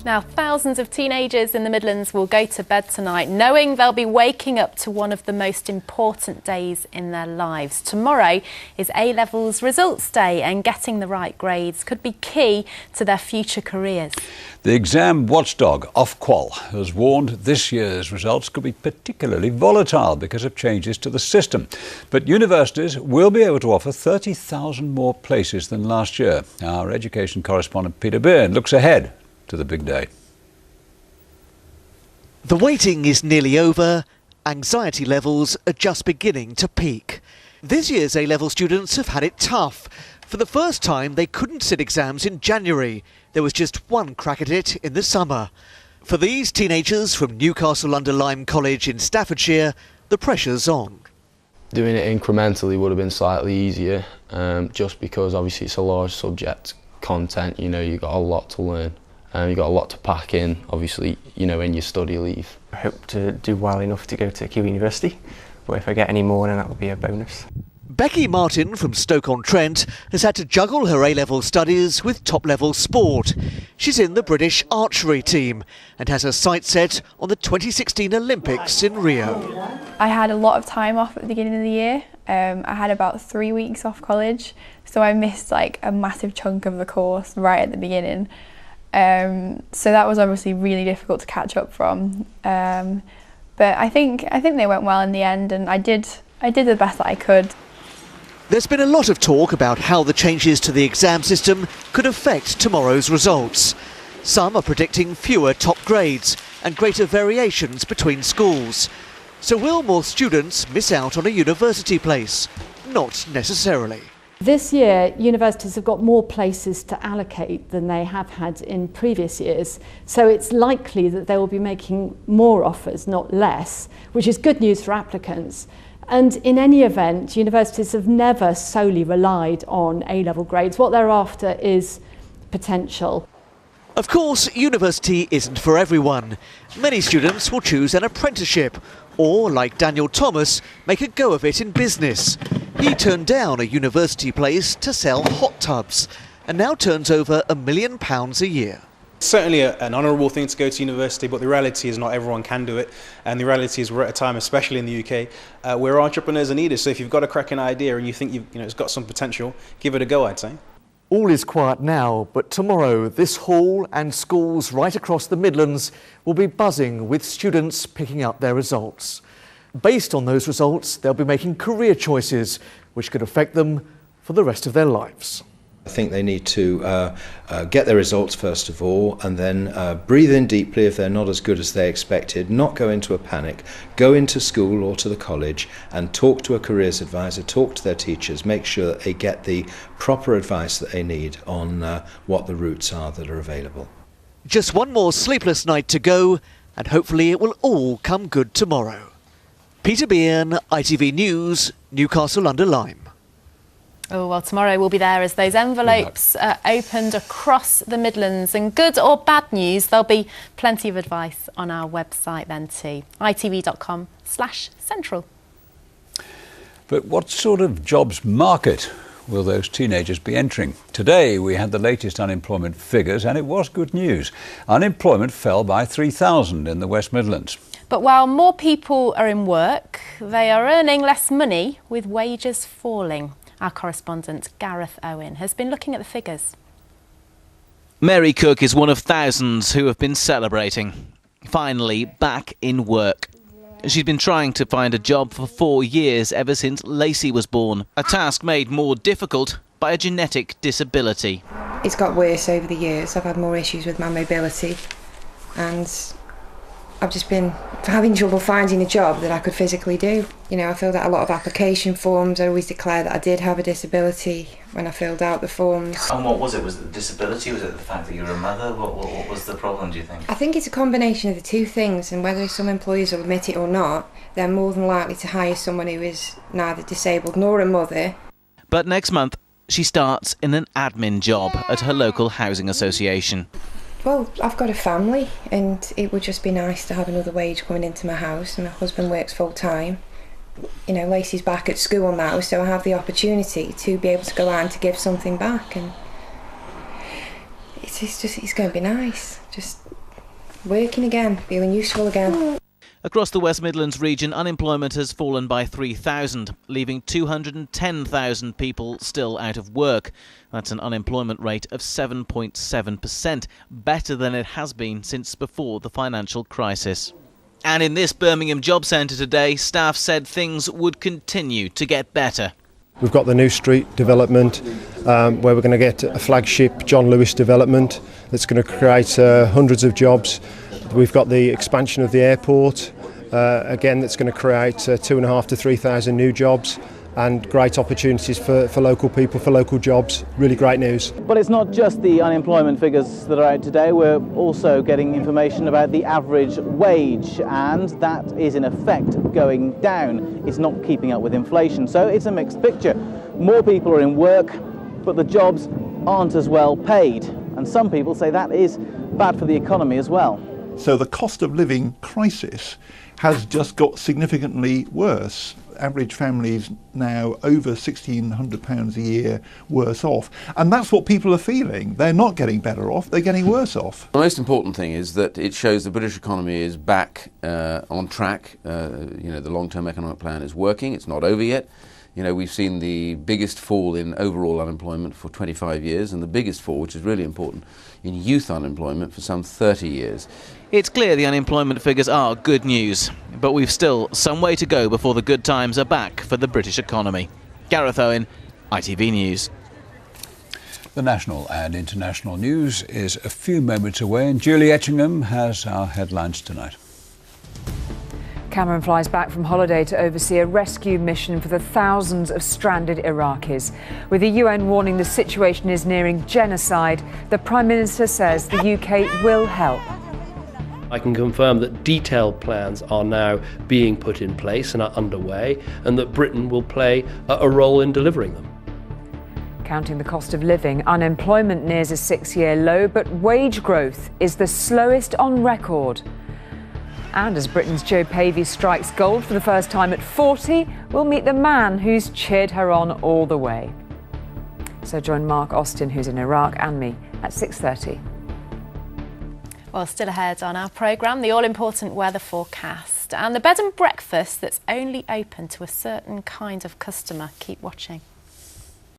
Now, thousands of teenagers in the Midlands will go to bed tonight knowing they'll be waking up to one of the most important days in their lives. Tomorrow is A-Levels results day, and getting the right grades could be key to their future careers. The exam watchdog Ofqual has warned this year's results could be particularly volatile because of changes to the system. But universities will be able to offer 30,000 more places than last year. Our education correspondent Peter Byrne looks ahead to the big day. The waiting is nearly over. Anxiety levels are just beginning to peak. This year's A-level students have had it tough. For the first time, they couldn't sit exams in January. There was just one crack at it in the summer. For these teenagers from Newcastle-under-Lyme College in Staffordshire, the pressure's on. Doing it incrementally would have been slightly easier, just because obviously it's a large subject content. You know, you've got a lot to learn. You've got a lot to pack in, obviously, you know, in your study leave. I hope to do well enough to go to Kew University, but if I get any more, then that would be a bonus. Becky Martin from Stoke-on-Trent has had to juggle her A-level studies with top-level sport. She's in the British archery team and has her sights set on the 2016 Olympics in Rio. I had a lot of time off at the beginning of the year. I had about 3 weeks off college, so I missed like a massive chunk of the course right at the beginning. So that was obviously really difficult to catch up from. But I think they went well in the end, and I did the best that I could. There's been a lot of talk about how the changes to the exam system could affect tomorrow's results. Some are predicting fewer top grades and greater variations between schools. So will more students miss out on a university place? Not necessarily. This year, universities have got more places to allocate than they have had in previous years. So it's likely that they will be making more offers, not less, which is good news for applicants. And in any event, universities have never solely relied on A-level grades. What they're after is potential. Of course, university isn't for everyone. Many students will choose an apprenticeship or, like Daniel Thomas, make a go of it in business. He turned down a university place to sell hot tubs and now turns over £1 million a year. It's certainly an honourable thing to go to university, but the reality is not everyone can do it. And the reality is we're at a time, especially in the UK, where entrepreneurs are needed. So if you've got a cracking idea and you think it's got some potential, give it a go, I'd say. All is quiet now, but tomorrow this hall and schools right across the Midlands will be buzzing with students picking up their results. Based on those results, they'll be making career choices which could affect them for the rest of their lives. I think they need to get their results first of all, and then breathe in deeply if they're not as good as they expected, not go into a panic, go into school or to the college and talk to a careers advisor, talk to their teachers, make sure that they get the proper advice that they need on what the routes are that are available. Just one more sleepless night to go, and hopefully it will all come good tomorrow. Peter Byrne, ITV News, Newcastle-under-Lyme. Oh, well, tomorrow we'll be there as those envelopes are opened across the Midlands. And good or bad news, there'll be plenty of advice on our website then too, itv.com/central. But what sort of jobs market will those teenagers be entering? Today we had the latest unemployment figures and it was good news. Unemployment fell by 3,000 in the West Midlands. But while more people are in work, they are earning less money with wages falling. Our correspondent Gareth Owen has been looking at the figures. Mary Cook is one of thousands who have been celebrating. Finally back in work. She's been trying to find a job for 4 years ever since Lacey was born. A task made more difficult by a genetic disability. It's got worse over the years. I've had more issues with my mobility and I've just been having trouble finding a job that I could physically do. You know, I filled out a lot of application forms. I always declared that I did have a disability when I filled out the forms. And what was it? Was it the disability? Was it the fact that you're a mother? What was the problem, do you think? I think it's a combination of the two things, and whether some employers will admit it or not, they're more than likely to hire someone who is neither disabled nor a mother. But next month, she starts in an admin job at her local housing association. Well, I've got a family and it would just be nice to have another wage coming into my house, and my husband works full time. You know, Lacey's back at school now, so I have the opportunity to be able to go out and to give something back, and it's going to be nice. Just working again, feeling useful again. Across the West Midlands region, unemployment has fallen by 3,000, leaving 210,000 people still out of work. That's an unemployment rate of 7.7%, better than it has been since before the financial crisis. And in this Birmingham Job Centre today, staff said things would continue to get better. We've got the New Street development, where we're going to get a flagship John Lewis development that's going to create hundreds of jobs. We've got the expansion of the airport, again, that's going to create 2,500 to 3,000 new jobs and great opportunities for local people, for local jobs. Really great news. But it's not just the unemployment figures that are out today. We're also getting information about the average wage, and that is in effect going down. It's not keeping up with inflation, so it's a mixed picture. More people are in work, but the jobs aren't as well paid, and some people say that is bad for the economy as well. So the cost of living crisis has just got significantly worse. Average families now over £1,600 a year worse off. And that's what people are feeling. They're not getting better off, they're getting worse off. The most important thing is that it shows the British economy is back on track. The long-term economic plan is working, it's not over yet. We've seen the biggest fall in overall unemployment for 25 years and the biggest fall, which is really important, in youth unemployment for some 30 years. It's clear the unemployment figures are good news, but we've still some way to go before the good times are back for the British economy. Gareth Owen, ITV News. The national and international news is a few moments away, and Julie Etchingham has our headlines tonight. Cameron flies back from holiday to oversee a rescue mission for the thousands of stranded Iraqis. With the UN warning the situation is nearing genocide, the Prime Minister says the UK will help. I can confirm that detailed plans are now being put in place and are underway, and that Britain will play a role in delivering them. Counting the cost of living, unemployment nears a 6-year low, but wage growth is the slowest on record. And as Britain's Joe Pavey strikes gold for the first time at 40, we'll meet the man who's cheered her on all the way. So join Mark Austin, who's in Iraq, and me at 6:30. Well, still ahead on our programme, the all-important weather forecast and the bed and breakfast that's only open to a certain kind of customer. Keep watching.